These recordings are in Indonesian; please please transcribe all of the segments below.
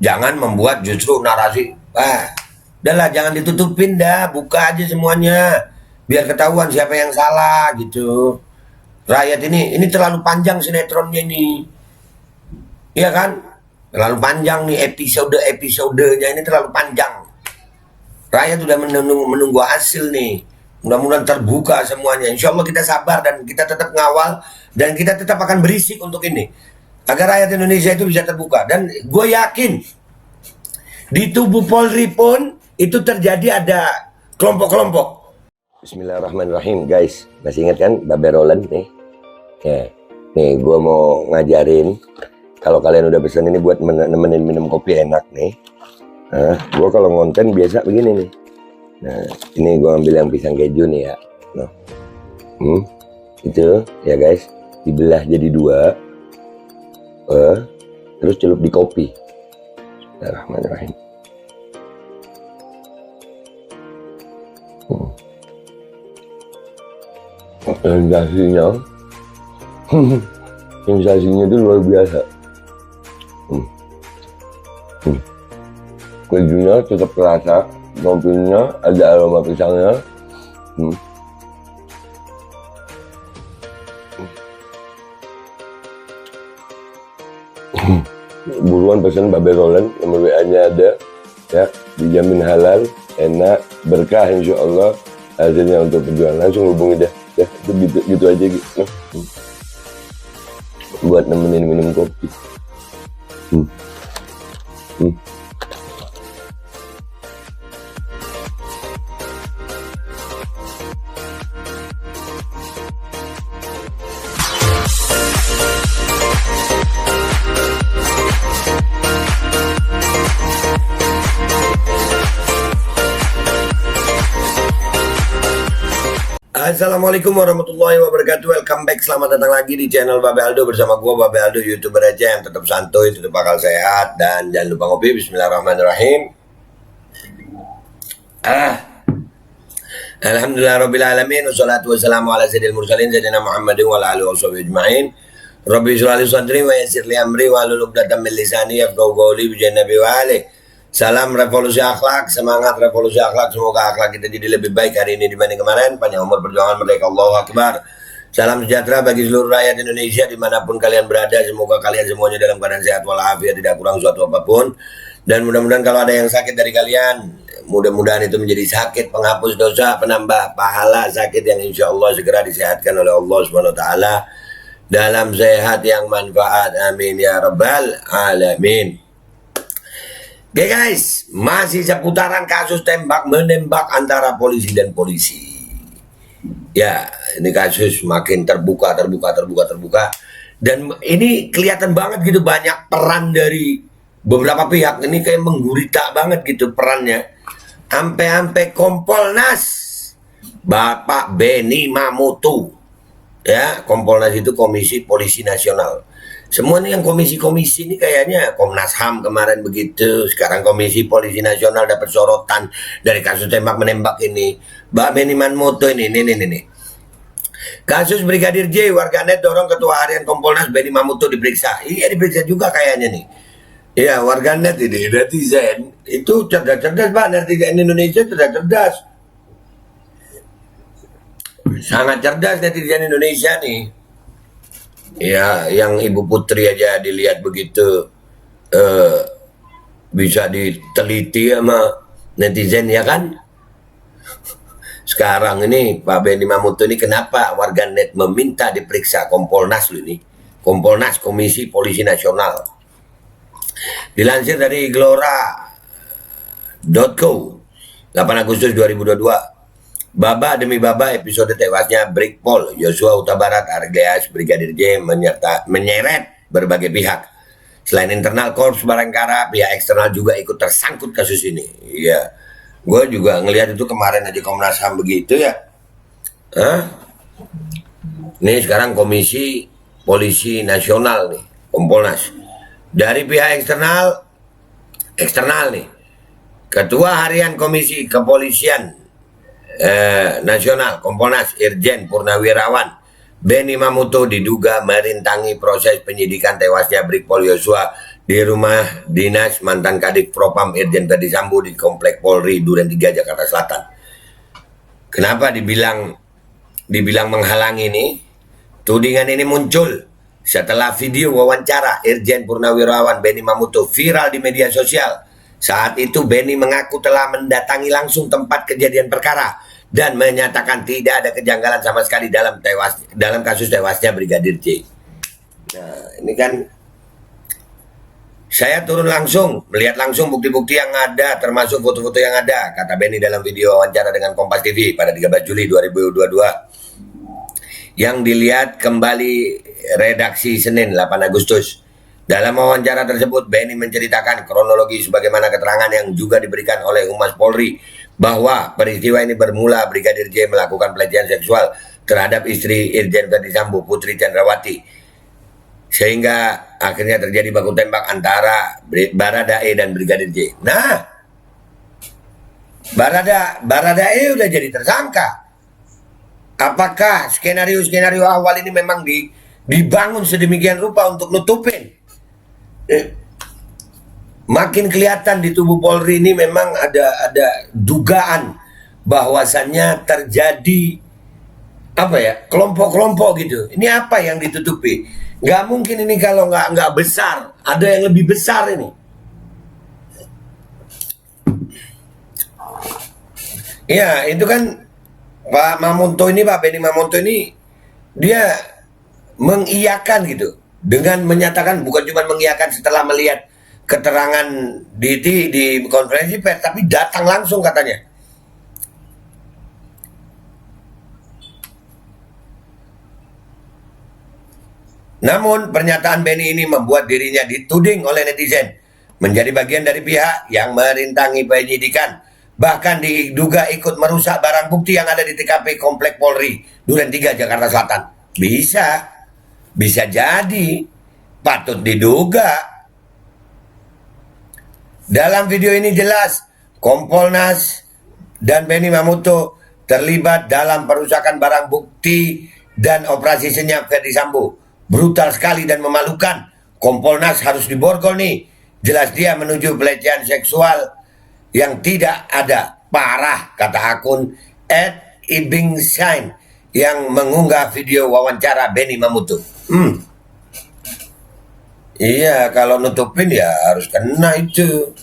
Jangan membuat justru narasi, udahlah jangan ditutupin dah, buka aja semuanya. Biar ketahuan siapa yang salah gitu. Rakyat ini terlalu panjang sinetronnya ini. Iya kan? Terlalu panjang nih episode-episodenya ini terlalu panjang. Rakyat sudah menunggu hasil nih. Mudah-mudahan terbuka semuanya. Insya Allah kita sabar dan kita tetap ngawal dan kita tetap akan berisik untuk ini. Agar rakyat Indonesia itu bisa terbuka. Dan gue yakin di tubuh Polri pun itu terjadi ada kelompok-kelompok. Bismillahirrahmanirrahim, guys. Masih ingat kan Babe Roland nih? Ya. Nih gue mau ngajarin. Kalau kalian udah pesen ini buat nemenin minum kopi enak nih. Nah, gue kalau ngonten biasa begini nih. Nah, ini gue ambil yang pisang keju nih ya. Nah, itu ya guys, dibelah jadi dua, terus celup di kopi. Bismillahirrahmanirrahim. Sensasinya itu luar biasa. Kejunya tetap terasa, kopinya ada aroma pisangnya. Buruan pesan Babe Roland, nomor WA-nya ada, ya, dijamin halal, enak, berkah insya Allah hasilnya untuk perjuangan. Langsung hubungi dah, ya, itu gitu aja gitu. Buat nemenin minum kopi. Assalamualaikum warahmatullahi wabarakatuh. Welcome back, selamat datang lagi di channel Babe Aldo bersama gua Babe Aldo, YouTuber aja yang tetap santuy, tetap bakal sehat, dan jangan lupa ngopi. Bismillahirrahmanirrahim. Alhamdulillahirabbil alamin, wassalatu wassalamu ala sayyidil mursalin sayyidina Muhammadin wa ala alihi washabihi ajmain. Rabbi shrah li sadri wa yassir li amri wa hlul 'uqdatam min lisani yafqahu qawli bi nabi wa alihi. Salam revolusi akhlak, semangat revolusi akhlak. Semoga akhlak kita jadi lebih baik hari ini dibanding kemarin. Panjang umur perjuangan merdeka, Allahu Akbar. Salam sejahtera bagi seluruh rakyat Indonesia dimanapun kalian berada. Semoga kalian semuanya dalam keadaan sehat walafiat, tidak kurang suatu apapun. Dan mudah-mudahan kalau ada yang sakit dari kalian, mudah-mudahan itu menjadi sakit penghapus dosa, penambah pahala sakit yang insya Allah segera disehatkan oleh Allah Subhanahu Wa Taala dalam sehat yang manfaat. Amin ya rabbal alamin. Oke guys, masih seputaran kasus tembak menembak antara polisi dan polisi. Ya, ini kasus makin terbuka. Dan ini kelihatan banget gitu, banyak peran dari beberapa pihak. Ini kayak menggurita banget gitu perannya. Sampai Kompolnas Bapak Benny Mamoto. Ya, Kompolnas itu Komisi Polisi Nasional. Semua nih yang komisi-komisi ini kayaknya Komnas HAM kemarin begitu, sekarang Komisi Polisi Nasional dapat sorotan dari kasus tembak menembak ini. Mbak Benny Mamoto ini. Kasus Brigadir J, warganet dorong Ketua Harian Kompolnas Benny Mamoto diperiksa. Iya, diperiksa juga kayaknya nih. Iya, warganet ini, netizen itu cerdas-cerdas Pak, netizen Indonesia cerdas-cerdas. Sangat cerdas netizen Indonesia nih. Ya, yang Ibu Putri aja dilihat begitu bisa diteliti sama netizen ya kan. Sekarang ini Pak Benny Mamoto ini kenapa warganet meminta diperiksa Kompolnas ini, Kompolnas Komisi Polisi Nasional. Dilansir dari Glora.co 8 Agustus 2022. Baba demi baba episode tewasnya Brigpol Yosua Huta Barat alias Brigadir J menyeret berbagai pihak. Selain internal Korps Bayangkara, pihak eksternal juga ikut tersangkut kasus ini. Iya, gue juga ngelihat itu kemarin aja Komnas HAM begitu ya. Ini sekarang Komisi Polisi Nasional nih, Kompolnas. Dari pihak eksternal nih, Ketua Harian Komisi Kepolisian Nasional Kompolnas Irjen Purnawirawan Benny Mamoto diduga merintangi proses penyidikan tewasnya Brigpol Yosua di rumah dinas mantan Kadif Propam Irjen Verdi Sambo di Komplek Polri Duren 3 Jakarta Selatan. Kenapa dibilang menghalangi ini? Tudingan ini muncul setelah video wawancara Irjen Purnawirawan Benny Mamoto viral di media sosial. Saat itu Benny mengaku telah mendatangi langsung tempat kejadian perkara dan menyatakan tidak ada kejanggalan sama sekali dalam kasus tewasnya Brigadir J. Nah, ini kan saya turun langsung, melihat langsung bukti-bukti yang ada, termasuk foto-foto yang ada, kata Benny dalam video wawancara dengan Kompas TV pada 13 Juli 2022. Yang dilihat kembali redaksi Senin 8 Agustus. Dalam wawancara tersebut, Benny menceritakan kronologi sebagaimana keterangan yang juga diberikan oleh Humas Polri bahwa peristiwa ini bermula Brigadir J melakukan pelecehan seksual terhadap istri Irjen Verdi Sambo, Putri Chandrawati. Sehingga akhirnya terjadi baku tembak antara Baradae dan Brigadir J. Nah, Baradae udah jadi tersangka. Apakah skenario awal ini memang dibangun sedemikian rupa untuk nutupin? Makin kelihatan di tubuh Polri ini memang ada dugaan bahwasannya terjadi kelompok-kelompok gitu. Ini apa yang ditutupi? Nggak mungkin ini kalau nggak besar, ada yang lebih besar ini. Ya, itu kan Pak Benny Mamoto ini dia mengiyakan gitu dengan menyatakan, bukan cuma mengiyakan setelah melihat keterangan di konferensi pers, tapi datang langsung katanya. Namun pernyataan Benny ini membuat dirinya dituding oleh netizen menjadi bagian dari pihak yang merintangi penyidikan, bahkan diduga ikut merusak barang bukti yang ada di TKP Komplek Polri Duren 3 Jakarta Selatan. Bisa jadi, patut diduga. Dalam video ini jelas Kompolnas dan Benny Mamoto terlibat dalam perusakan barang bukti dan operasi senyap Verdi Sambo. Brutal sekali dan memalukan. Kompolnas harus diborgol nih. Jelas dia menuju pelecehan seksual yang tidak ada. Parah, kata akun @ibingshine yang mengunggah video wawancara Benny Mamoto. Iya, kalau nutupin ya harus kena itu.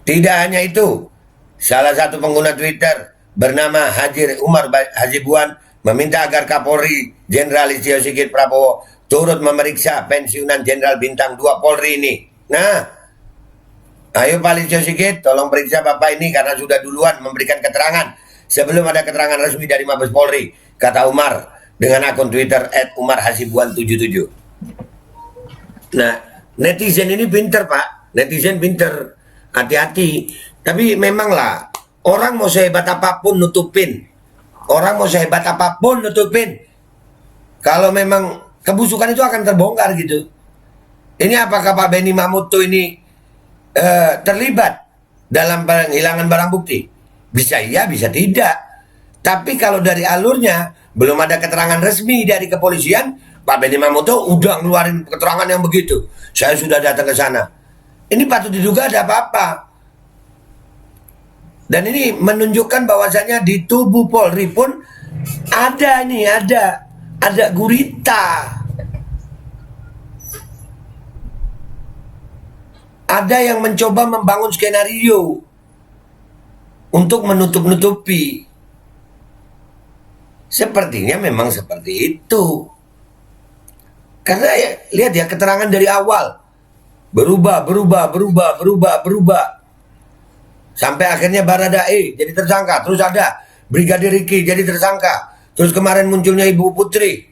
Tidak hanya itu, salah satu pengguna Twitter bernama Haji Umar Hajibuan meminta agar Kapolri Jenderal Listio Sigit Prabowo turut memeriksa pensiunan Jenderal Bintang 2 Polri ini. Nah, ayo Pak Listio Sigit, tolong periksa Bapak ini karena sudah duluan memberikan keterangan sebelum ada keterangan resmi dari Mabes Polri, kata Umar dengan akun Twitter @umarhasibuan77. Nah, netizen ini pinter Pak, netizen pinter, hati-hati. Tapi memanglah orang mau sehebat apapun nutupin. Orang mau sehebat apapun nutupin. Kalau memang kebusukan itu akan terbongkar gitu. Ini apakah Pak Benny Mamoto ini terlibat dalam penghilangan barang bukti? Bisa iya, bisa tidak. Tapi kalau dari alurnya belum ada keterangan resmi dari kepolisian, Pak Benny Mamoto udah ngeluarin keterangan yang begitu. Saya sudah datang ke sana. Ini patut diduga ada apa-apa. Dan ini menunjukkan bahwasanya di tubuh Polri pun ada gurita. Ada yang mencoba membangun skenario untuk menutup-nutupi. Sepertinya memang seperti itu. Karena ya, lihat ya keterangan dari awal berubah. Sampai akhirnya Baradae jadi tersangka. Terus ada Brigadir Riki jadi tersangka. Terus kemarin munculnya Ibu Putri.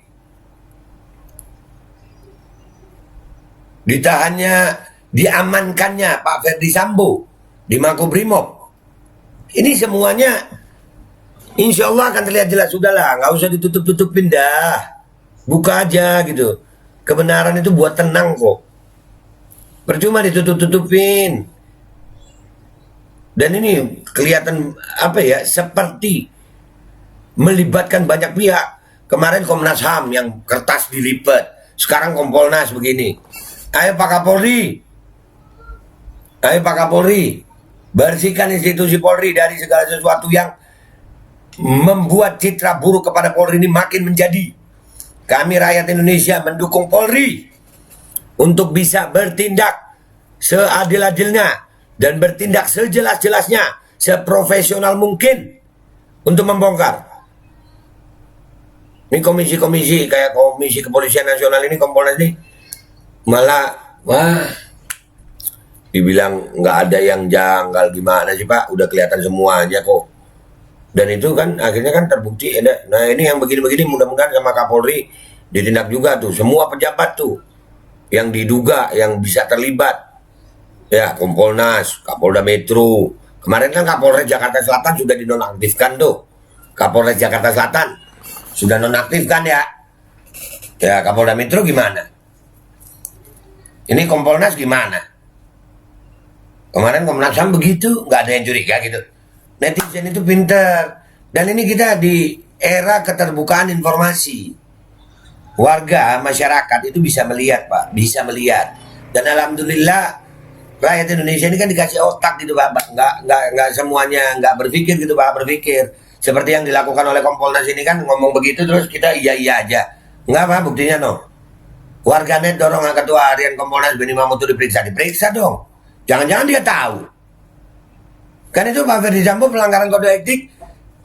Diamankannya Pak Verdi Sambo di Makobrimob. Ini semuanya insya Allah akan terlihat jelas. Sudahlah, nggak usah ditutup-tutupin dah. Buka aja gitu. Kebenaran itu buat tenang kok. Percuma ditutup-tutupin. Dan ini kelihatan seperti melibatkan banyak pihak. Kemarin Komnas HAM yang kertas dilipat, sekarang Kompolnas begini. Ayo Pak Kapolri, ayo Pak Kapolri, bersihkan institusi Polri dari segala sesuatu yang membuat citra buruk kepada Polri ini makin menjadi. Kami rakyat Indonesia mendukung Polri untuk bisa bertindak seadil-adilnya dan bertindak sejelas-jelasnya, seprofesional mungkin untuk membongkar. Ini komisi-komisi kayak Komisi Kepolisian Nasional ini, Kompolnas ini malah dibilang nggak ada yang janggal, gimana sih Pak? Udah kelihatan semuanya kok. Dan itu kan akhirnya kan terbukti. Nah ini yang begini-begini mudah-mudahan sama Kapolri ditindak juga tuh. Semua pejabat tuh yang diduga yang bisa terlibat. Ya Kompolnas, Kapolda Metro. Kemarin kan Kapolres Jakarta Selatan sudah dinonaktifkan tuh. Kapolres Jakarta Selatan sudah nonaktifkan ya. Ya Kapolda Metro gimana? Ini Kompolnas gimana? Kemarin Komnas HAM begitu, nggak ada yang curiga gitu. Netizen itu pinter. Dan ini kita di era keterbukaan informasi. Warga, masyarakat itu bisa melihat Pak, bisa melihat. Dan alhamdulillah rakyat Indonesia ini kan dikasih otak gitu Pak, nggak semuanya nggak berpikir gitu Pak, berpikir. Seperti yang dilakukan oleh Kompolnas ini kan ngomong begitu terus kita iya aja. Nggak Pak, buktinya no. Warganet dorong Ketua Harian Kompolnas Benny Mamoto diperiksa dong. Jangan-jangan dia tahu. Kan itu Pak Ferdi Sambo pelanggaran kode etik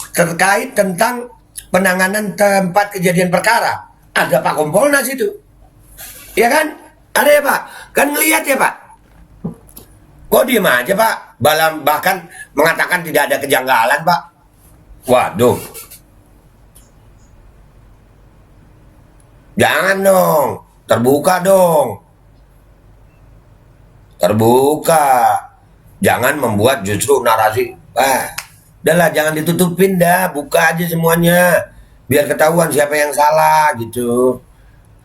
terkait tentang penanganan tempat kejadian perkara. Ada Pak Kompolnas itu. Ya kan? Ada ya Pak? Kan ngelihat ya Pak? Kok diem aja Pak? Bahkan mengatakan tidak ada kejanggalan Pak. Waduh. Jangan dong. Terbuka dong. Terbuka. Jangan membuat justru narasi. Udahlah jangan ditutupin dah. Buka aja semuanya. Biar ketahuan siapa yang salah gitu.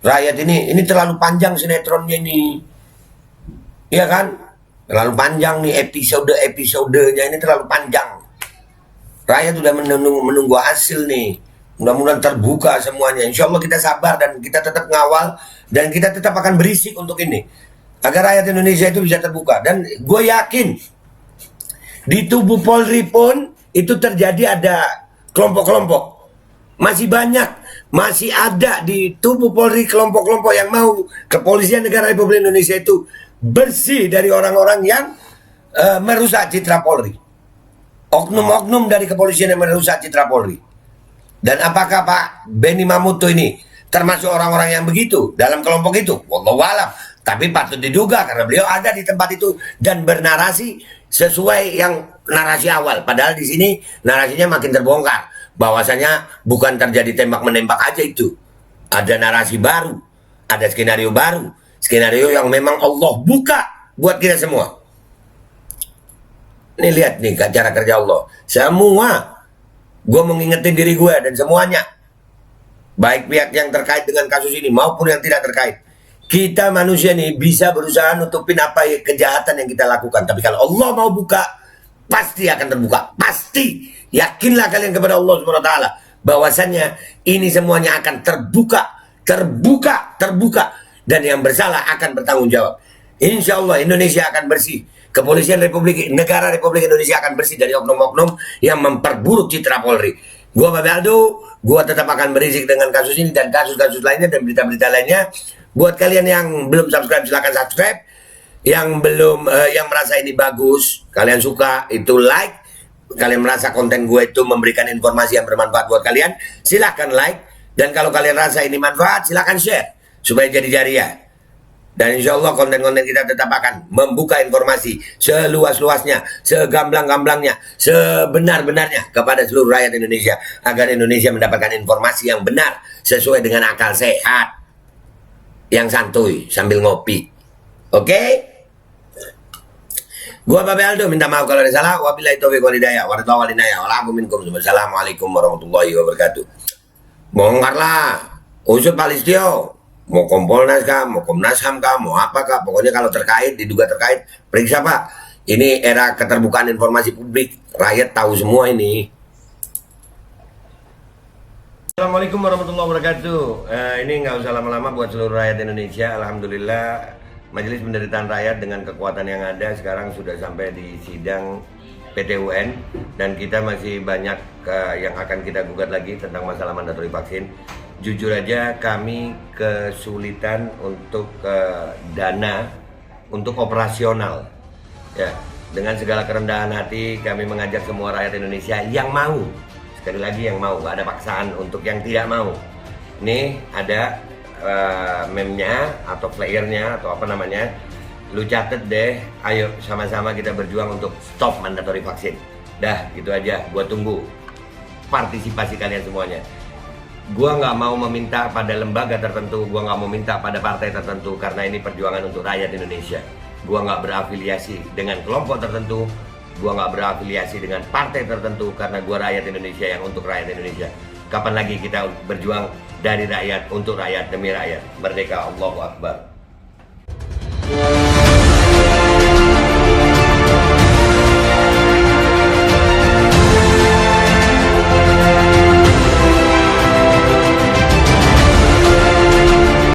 Rakyat ini terlalu panjang sinetronnya ini. Iya kan? Terlalu panjang nih episode-episodenya ini terlalu panjang. Rakyat sudah menunggu hasil nih. Mudah-mudahan terbuka semuanya. Insya Allah kita sabar dan kita tetap ngawal. Dan kita tetap akan berisik untuk ini. Agar rakyat Indonesia itu bisa terbuka. Dan gue yakin di tubuh Polri pun itu terjadi ada kelompok-kelompok. Masih banyak. Masih ada di tubuh Polri kelompok-kelompok yang mau Kepolisian Negara Republik Indonesia itu bersih dari orang-orang yang merusak citra Polri. Oknum-oknum dari kepolisian yang merusak citra Polri. Dan apakah Pak Benny Mamoto ini termasuk orang-orang yang begitu dalam kelompok itu? Wallahualam. Tapi patut diduga karena beliau ada di tempat itu dan bernarasi sesuai yang narasi awal. Padahal di sini narasinya makin terbongkar. Bahwasanya bukan terjadi tembak menembak aja itu. Ada narasi baru, ada skenario baru, skenario yang memang Allah buka buat kita semua. Ini lihat nih cara kerja Allah. Semua gue mengingetin diri gue dan semuanya, baik pihak yang terkait dengan kasus ini maupun yang tidak terkait. Kita manusia nih bisa berusaha nutupin apa kejahatan yang kita lakukan. Tapi kalau Allah mau buka, pasti akan terbuka. Pasti. Yakinlah kalian kepada Allah SWT. Bahwasannya ini semuanya akan terbuka. Dan yang bersalah akan bertanggung jawab. Insya Allah Indonesia akan bersih. Kepolisian Negara Republik Indonesia akan bersih dari oknum-oknum yang memperburuk citra Polri. Gua Babe Aldo, gua tetap akan berisik dengan kasus ini dan kasus-kasus lainnya dan berita-berita lainnya. Buat kalian yang belum subscribe silahkan subscribe. Yang belum, yang merasa ini bagus, kalian suka itu like. Kalian merasa konten gue itu memberikan informasi yang bermanfaat buat kalian, silahkan like. Dan kalau kalian rasa ini manfaat, silahkan share supaya jadi jariah. Dan insya Allah konten-konten kita tetap akan membuka informasi seluas-luasnya, segamblang-gamblangnya, sebenar-benarnya kepada seluruh rakyat Indonesia. Agar Indonesia mendapatkan informasi yang benar sesuai dengan akal sehat. Yang santuy sambil ngopi. Oke? Gua Babe Aldo minta maaf kalau ada salah. Wabillahi taufiq wal hidayah. Wassalamualaikum warahmatullahi wabarakatuh. Bongkarlah. Usut Pak Listio. Mau Kompolnas kah, mau Komnas HAM kah, mau apa kah, pokoknya kalau terkait, diduga terkait, periksa Pak. Ini era keterbukaan informasi publik, rakyat tahu semua ini. Assalamualaikum warahmatullahi wabarakatuh. Ini nggak usah lama-lama buat seluruh rakyat Indonesia. Alhamdulillah Majelis Penderitaan Rakyat dengan kekuatan yang ada sekarang sudah sampai di sidang PT UN, dan kita masih banyak yang akan kita gugat lagi tentang masalah mandatori vaksin. Jujur aja kami kesulitan untuk dana untuk operasional. Ya, dengan segala kerendahan hati kami mengajak semua rakyat Indonesia yang mau, sekali lagi yang mau, gak ada paksaan untuk yang tidak mau. Nih ada meme-nya atau flyernya atau apa namanya, lu catet deh, ayo sama-sama kita berjuang untuk stop mandatori vaksin. Dah, gitu aja, gua tunggu partisipasi kalian semuanya. Gua nggak mau meminta pada lembaga tertentu, gua nggak mau minta pada partai tertentu, karena ini perjuangan untuk rakyat Indonesia. Gua nggak berafiliasi dengan kelompok tertentu, gua nggak berafiliasi dengan partai tertentu, karena gua rakyat Indonesia yang untuk rakyat Indonesia. Kapan lagi kita berjuang dari rakyat, untuk rakyat, demi rakyat. Merdeka, Allahu Akbar.